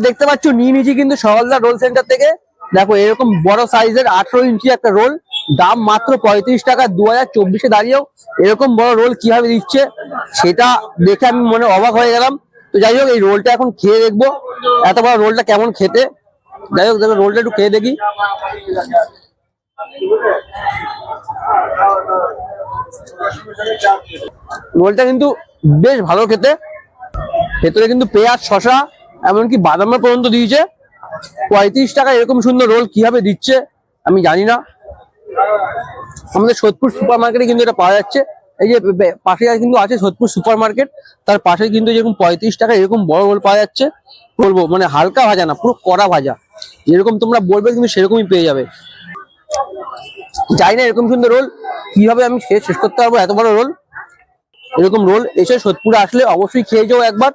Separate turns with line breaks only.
দেখতে পাচ্ছ নিয়ে নিয়েছি কিন্তু সকালদা রোল সেন্টার থেকে। দেখো এরকম বড় সাইজের 18 ইঞ্চি একটা রোল, দাম মাত্র 35 টাকা। 2024-এ দাঁড়িয়েও এরকম বড় রোল কিভাবে দিচ্ছে সেটা দেখে আমি মনে অবাক হয়ে গেলাম। তো যাই হোক এই রোলটা এখন খেয়ে দেখবো এত বড় রোলটা কেমন খেতে। যাই হোক দেখো রোলটা একটু খেয়ে দেখি। রোলটা কিন্তু বেশ ভালো খেতে, ভেতরে কিন্তু পেঁয়াজ শসা এমনকি বাদামা পর্যন্ত দিয়েছে। 35 টাকা এরকম সুন্দর রোল কিভাবে দিচ্ছে আমি জানি না। আমাদের সোদপুর সুপার মার্কেটে কিন্তু এটা পাওয়া যাচ্ছে। এই যে পাশে কিন্তু আছে সোদপুর সুপার মার্কেট, তার পাশে কিন্তু যেরকম 35 টাকা এরকম বড় রোল পাওয়া যাচ্ছে। বলবো মানে হালকা ভাজা না, পুরো কড়া ভাজা, যেরকম তোমরা বলবে কিন্তু সেরকমই পেয়ে যাবে। জানি না এরকম সুন্দর রোল কিভাবে আমি শেষ করতে পারবো, এত বড় রোল। এরকম রোল এসে সোদপুরে আসলে অবশ্যই খেয়ে যাও একবার।